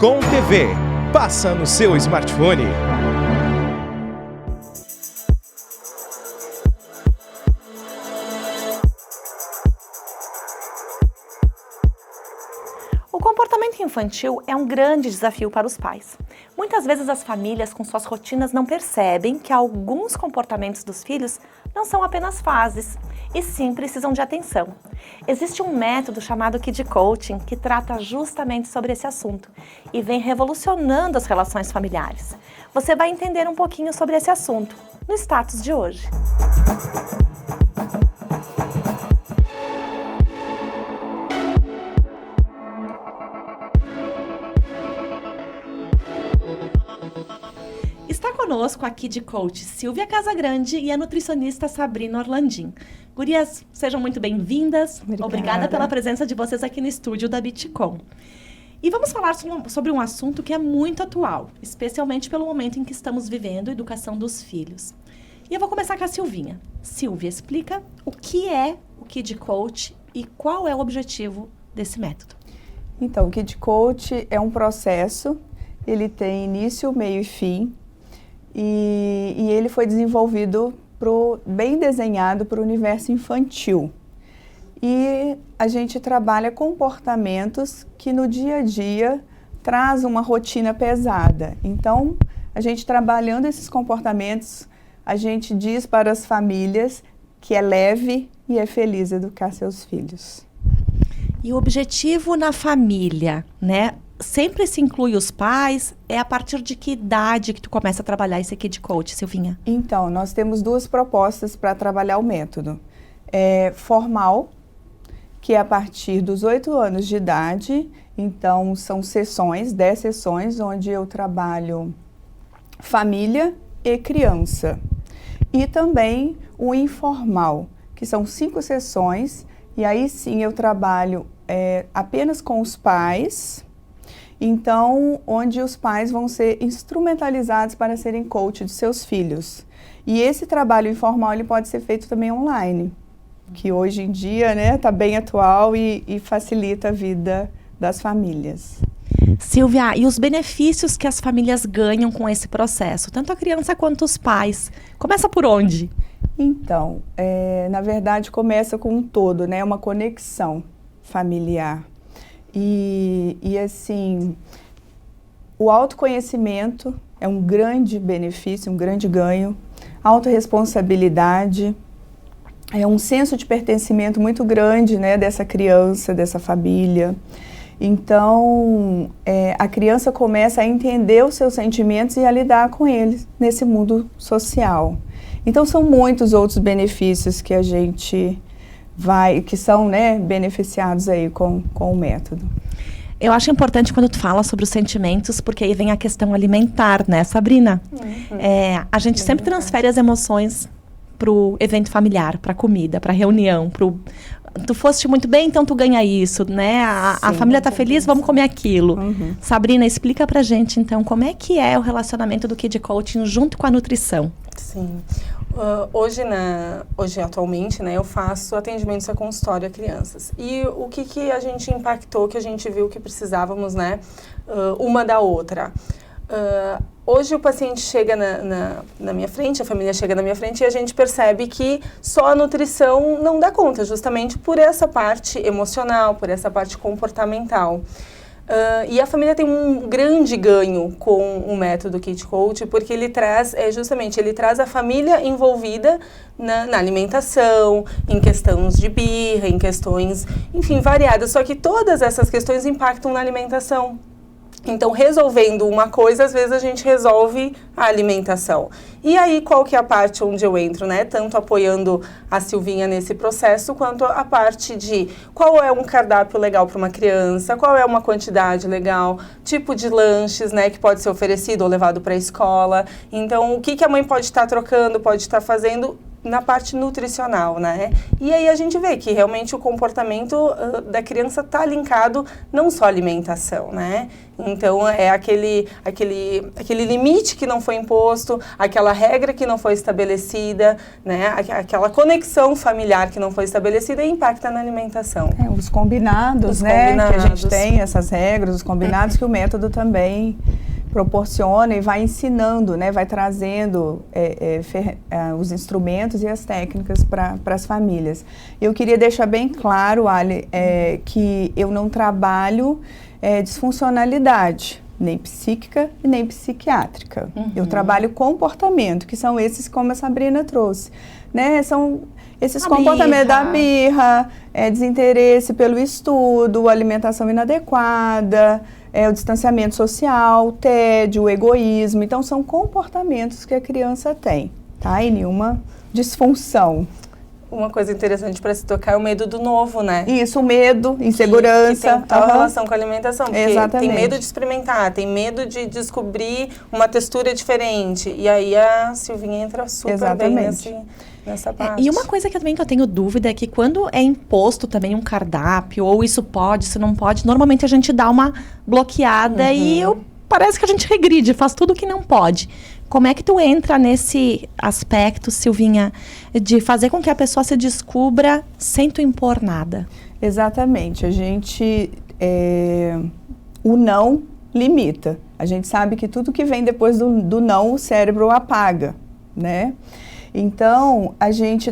Com TV, passa no seu smartphone. O comportamento infantil é um grande desafio para os pais. Muitas vezes as famílias com suas rotinas não percebem que alguns comportamentos dos filhos não são apenas fases, e sim precisam de atenção. Existe um método chamado Kid Coaching que trata justamente sobre esse assunto e vem revolucionando as relações familiares. Você vai entender um pouquinho sobre esse assunto no Status de hoje. Está conosco a Kid Coach Silvia Casagrande e a nutricionista Sabrina Orlandim. Gurias, sejam muito bem-vindas. Obrigada pela presença de vocês aqui no estúdio da Bitcom. E vamos falar sobre um assunto que é muito atual, especialmente pelo momento em que estamos vivendo a educação dos filhos. E eu vou começar com a Silvinha. Silvia, explica o que é o Kid Coach e qual é o objetivo desse método. Então, o Kid Coach é um processo, ele tem início, meio e fim, e ele foi desenvolvido bem desenhado para o universo infantil. E a gente trabalha comportamentos que no dia a dia traz uma rotina pesada. Então, a gente trabalhando esses comportamentos, a gente diz para as famílias que é leve e é feliz educar seus filhos. E o objetivo na família, né? Sempre se inclui os pais? É a partir de que idade que tu começa a trabalhar esse Kid Coach, Silvinha? Então, nós temos duas propostas para trabalhar o método. Formal, que é a partir dos 8 anos de idade. Então, são sessões, 10 sessões, onde eu trabalho família e criança. E também o informal, que são 5 sessões. E aí sim eu trabalho apenas com os pais. Então, onde os pais vão ser instrumentalizados para serem coach de seus filhos. E esse trabalho informal ele pode ser feito também online, que hoje em dia está bem atual e facilita a vida das famílias. Silvia, e os benefícios que as famílias ganham com esse processo, tanto a criança quanto os pais? Começa por onde? Então, na verdade começa com um todo, uma conexão familiar. E assim, o autoconhecimento é um grande benefício, um grande ganho. Autorresponsabilidade, é um senso de pertencimento muito grande, dessa criança, dessa família. Então, a criança começa a entender os seus sentimentos e a lidar com eles nesse mundo social. Então, são muitos outros benefícios que a gente que são beneficiados aí com o método. Eu acho importante quando tu fala sobre os sentimentos, porque aí vem a questão alimentar, né, Sabrina? A gente sempre transfere as emoções pro evento familiar, pra comida, pra reunião, tu foste muito bem, então tu ganha isso, né? A família tá feliz, vamos comer aquilo. Sabrina, explica pra gente, então, como é que é o relacionamento do Kid Coaching junto com a nutrição? Sim. Hoje, atualmente, eu faço atendimentos a consultório a crianças. E o que a gente impactou, que a gente viu que precisávamos, uma da outra. Hoje o paciente chega na minha frente, a família chega na minha frente e a gente percebe que só a nutrição não dá conta, justamente por essa parte emocional, por essa parte comportamental. E a família tem um grande ganho com o método Kid Coach, porque ele traz a família envolvida na alimentação, em questões de birra, em questões, enfim, variadas. Só que todas essas questões impactam na alimentação. Então, resolvendo uma coisa, às vezes a gente resolve a alimentação. E aí, qual que é a parte onde eu entro, Tanto apoiando a Silvinha nesse processo, quanto a parte de qual é um cardápio legal para uma criança, qual é uma quantidade legal, tipo de lanches, que pode ser oferecido ou levado para a escola. Então, o que a mãe pode estar trocando, pode estar fazendo na parte nutricional, né? E aí a gente vê que realmente o comportamento da criança está linkado não só à alimentação, né? Então, é aquele limite que não foi imposto, aquela regra que não foi estabelecida, né? Aquela conexão familiar que não foi estabelecida e impacta na alimentação. Os combinados, né? Que a gente tem, essas regras, os combinados que o método também proporciona e vai ensinando, né? Vai trazendo os instrumentos e as técnicas para as famílias. Eu queria deixar bem claro, Ali, que eu não trabalho disfuncionalidade, nem psíquica e nem psiquiátrica. Eu trabalho comportamento, que são esses como a Sabrina trouxe, né? São esses comportamentos da birra, desinteresse pelo estudo, alimentação inadequada, o distanciamento social, o tédio, o egoísmo. Então, são comportamentos que a criança tem, tá? E nenhuma disfunção. Uma coisa interessante para se tocar é o medo do novo, né? Isso, o medo, insegurança. Que tem total relação com a alimentação. Porque Exatamente. Tem medo de experimentar, tem medo de descobrir uma textura diferente. E aí a Silvinha entra super bem nessa parte. E uma coisa que eu tenho dúvida é que quando é imposto também um cardápio, ou isso pode, isso não pode, normalmente a gente dá uma bloqueada e parece que a gente regride, faz tudo que não pode. Como é que tu entra nesse aspecto, Silvinha, de fazer com que a pessoa se descubra sem tu impor nada? Exatamente. A gente, o não limita. A gente sabe que tudo que vem depois do não, o cérebro apaga, né? Então, a gente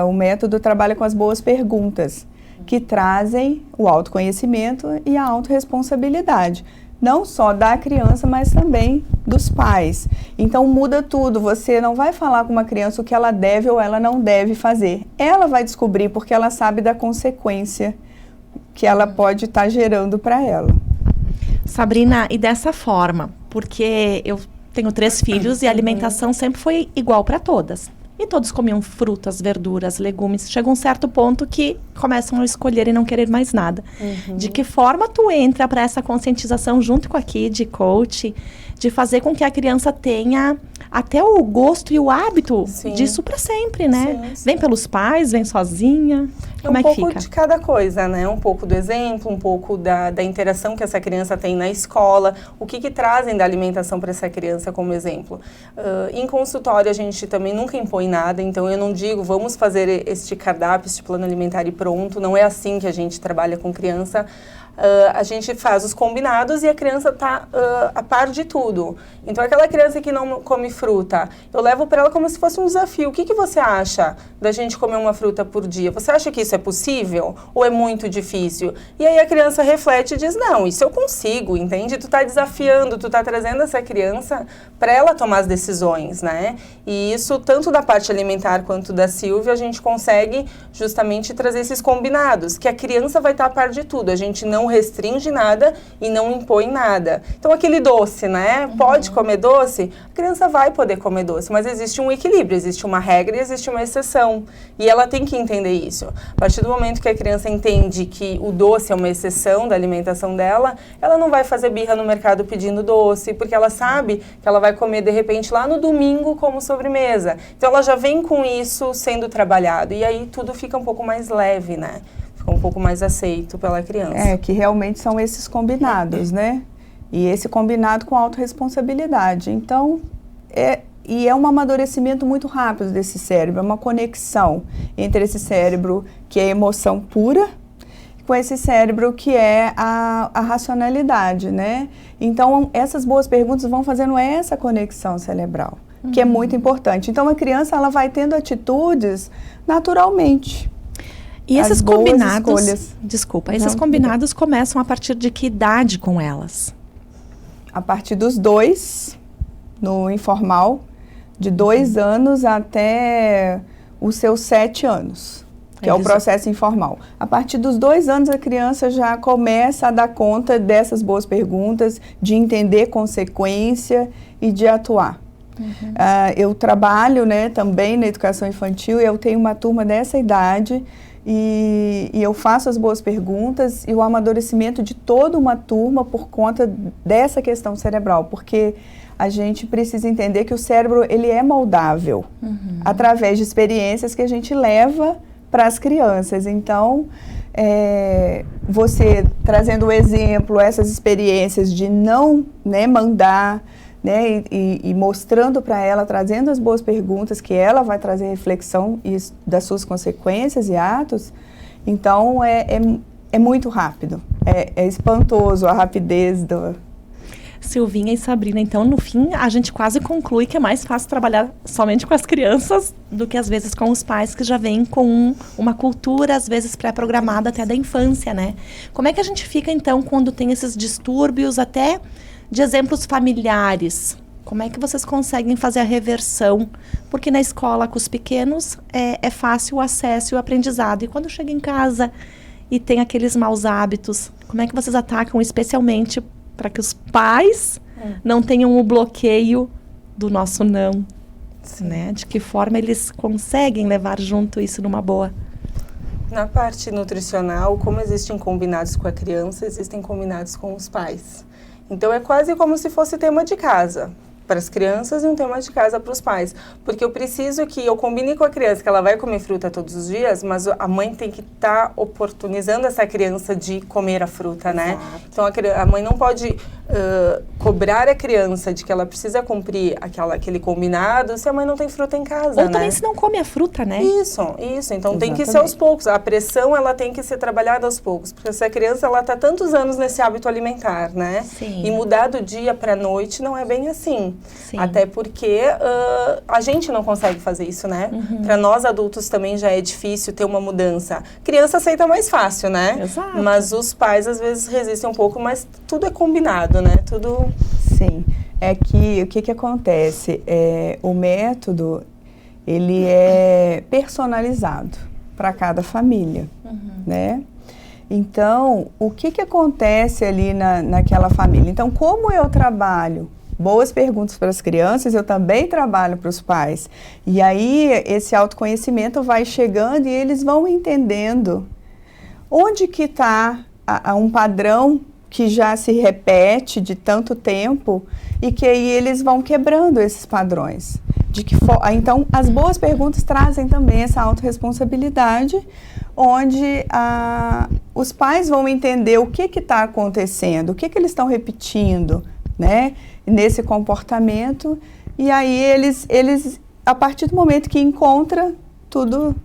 o método trabalha com as boas perguntas, que trazem o autoconhecimento e a autorresponsabilidade. Não só da criança, mas também dos pais. Então, muda tudo. Você não vai falar com uma criança o que ela deve ou ela não deve fazer. Ela vai descobrir porque ela sabe da consequência que ela pode estar gerando para ela. Sabrina, e dessa forma, porque eu tenho 3 filhos e a alimentação sempre foi igual para todas. E todos comiam frutas, verduras, legumes. Chega um certo ponto que começam a escolher e não querer mais nada. De que forma tu entra para essa conscientização junto com a Kid Coach, de fazer com que a criança tenha até o gosto e o hábito disso para sempre, né? Sim. Vem pelos pais, vem sozinha. Como é que fica? Um pouco de cada coisa, né? Um pouco do exemplo, um pouco da interação que essa criança tem na escola, o que trazem da alimentação para essa criança como exemplo. Em consultório a gente também nunca impõe nada, então eu não digo vamos fazer este cardápio, este plano alimentar e pronto, não é assim que a gente trabalha com criança. A gente faz os combinados e a criança está a par de tudo. Então, aquela criança que não come fruta, eu levo para ela como se fosse um desafio. O que você acha da gente comer uma fruta por dia? Você acha que isso é possível ou é muito difícil? E aí a criança reflete e diz, não, isso eu consigo, entende? Tu está desafiando, tu está trazendo essa criança para ela tomar as decisões, né? E isso, tanto da parte alimentar quanto da Silvia, a gente consegue justamente trazer esses combinados, que a criança vai estar a par de tudo. A gente não restringe nada e não impõe nada. Então, aquele doce, né? Pode comer doce? A criança vai poder comer doce, mas existe um equilíbrio, existe uma regra e existe uma exceção. E ela tem que entender isso. A partir do momento que a criança entende que o doce é uma exceção da alimentação dela, ela não vai fazer birra no mercado pedindo doce, porque ela sabe que ela vai comer, de repente, lá no domingo como sobremesa. Então, ela já vem com isso sendo trabalhado. E aí, tudo fica um pouco mais leve, né? Um pouco mais aceito pela criança. Que realmente são esses combinados, né? E esse combinado com autorresponsabilidade. Então, é um amadurecimento muito rápido desse cérebro, é uma conexão entre esse cérebro que é emoção pura com esse cérebro que é a racionalidade, né? Então, essas boas perguntas vão fazendo essa conexão cerebral, que é muito importante. Então, a criança ela vai tendo atitudes naturalmente. E esses combinados, esses Não, combinados começam a partir de que idade com elas? A partir dos 2, no informal, de 2 anos até os seus 7 anos, que é o processo informal. A partir dos 2 anos, a criança já começa a dar conta dessas boas perguntas, de entender consequência e de atuar. Eu trabalho, né, também na educação infantil e eu tenho uma turma dessa idade. E eu faço as boas perguntas e o amadurecimento de toda uma turma por conta dessa questão cerebral, porque a gente precisa entender que o cérebro, ele é moldável através de experiências que a gente leva para as crianças. Então, você trazendo o exemplo, essas experiências de não, né, mandar, né, e mostrando para ela, trazendo as boas perguntas, que ela vai trazer reflexão das suas consequências e atos, então é muito rápido, é espantoso a rapidez do... Silvinha e Sabrina, então, no fim, a gente quase conclui que é mais fácil trabalhar somente com as crianças do que, às vezes, com os pais que já vêm com uma cultura, às vezes, pré-programada até da infância, né? Como é que a gente fica, então, quando tem esses distúrbios, até de exemplos familiares? Como é que vocês conseguem fazer a reversão? Porque na escola, com os pequenos, é fácil o acesso e o aprendizado. E quando chega em casa e tem aqueles maus hábitos, como é que vocês atacam, especialmente para que os pais não tenham o bloqueio do nosso não, né? De que forma eles conseguem levar junto isso numa boa? Na parte nutricional, como existem combinados com a criança, existem combinados com os pais. Então, é quase como se fosse tema de casa para as crianças e um tema de casa para os pais. Porque eu preciso que eu combine com a criança que ela vai comer fruta todos os dias, mas a mãe tem que estar oportunizando essa criança de comer a fruta, né? Exato. Então, a mãe não pode cobrar a criança de que ela precisa cumprir aquele combinado se a mãe não tem fruta em casa, Ou também se não come a fruta, né? Isso. Então, tem que ser aos poucos. A pressão, ela tem que ser trabalhada aos poucos. Porque se a criança, ela está tantos anos nesse hábito alimentar, né? Sim. E mudar do dia para a noite não é bem assim. Sim. Até porque a gente não consegue fazer isso, né? Para nós adultos também já é difícil ter uma mudança. Criança aceita mais fácil, né? Exato. Mas os pais às vezes resistem um pouco, mas tudo é combinado, né? Tudo... Sim, é que o que acontece? O método, ele é personalizado para cada família, né? Então, o que acontece ali naquela família? Então, como eu trabalho boas perguntas para as crianças, eu também trabalho para os pais. E aí, esse autoconhecimento vai chegando e eles vão entendendo onde que está um padrão que já se repete de tanto tempo e que aí eles vão quebrando esses padrões. Então, as boas perguntas trazem também essa autorresponsabilidade, onde os pais vão entender o que está acontecendo, o que eles estão repetindo, né, nesse comportamento, e aí eles, a partir do momento que encontra, tudo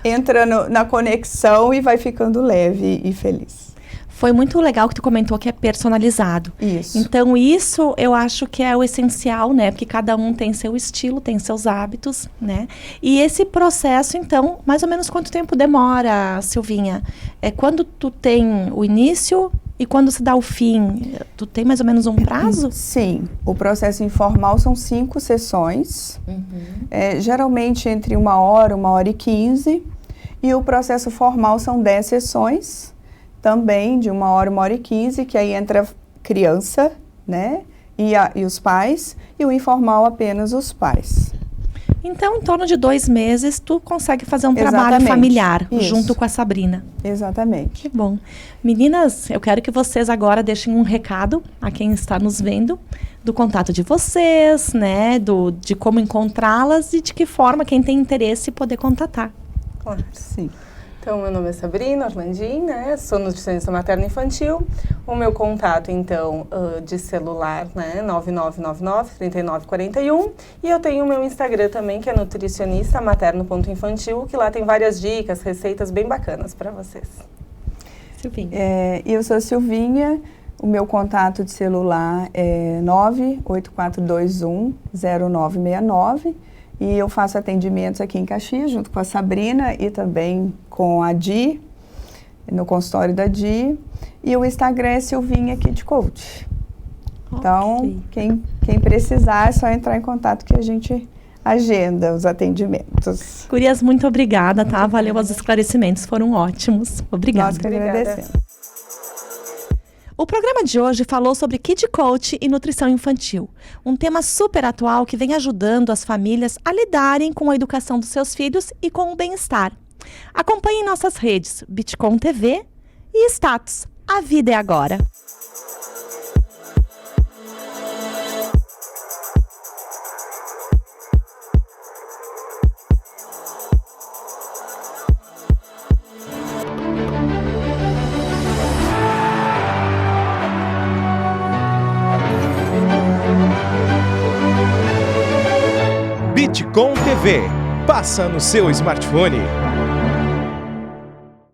entra na conexão e vai ficando leve e feliz. Foi muito legal que tu comentou que é personalizado. Isso. Então, isso eu acho que é o essencial, né? Porque cada um tem seu estilo, tem seus hábitos, né? E esse processo, então, mais ou menos quanto tempo demora, Silvinha? É quando tu tem o início e quando se dá o fim? Tu tem mais ou menos um prazo? Sim. O processo informal são 5 sessões. Geralmente entre 1 hora, 1h15. E o processo formal são 10 sessões. Também de 1 hora, 1h15, que aí entra criança, né, e os pais, e o informal apenas os pais. Então, em torno de 2 meses, tu consegue fazer um trabalho Exatamente. familiar, Isso. junto com a Sabrina. Exatamente. Que bom. Meninas, eu quero que vocês agora deixem um recado a quem está nos vendo, do contato de vocês, né, de como encontrá-las e de que forma quem tem interesse poder contatar. Claro. Sim. Então, meu nome é Sabrina Orlandim, né? Sou nutricionista materno-infantil. O meu contato, então, de celular, né? 9999-3941. E eu tenho o meu Instagram também, que é nutricionista materno.infantil, que lá tem várias dicas, receitas bem bacanas para vocês. Silvinha. Eu sou a Silvinha, o meu contato de celular é 984210969. E eu faço atendimentos aqui em Caxias, junto com a Sabrina e também com a Di, no consultório da Di. E o Instagram é Silvinha Kid Coach. Então, quem precisar é só entrar em contato que a gente agenda os atendimentos. Gurias, muito obrigada, tá? Valeu os esclarecimentos, foram ótimos. Obrigada. Nós que agradecemos. O programa de hoje falou sobre Kid Coach e nutrição infantil, um tema super atual que vem ajudando as famílias a lidarem com a educação dos seus filhos e com o bem-estar. Acompanhe nossas redes Bitcom TV e Status. A vida é agora. Bitcom TV. Passa no seu smartphone.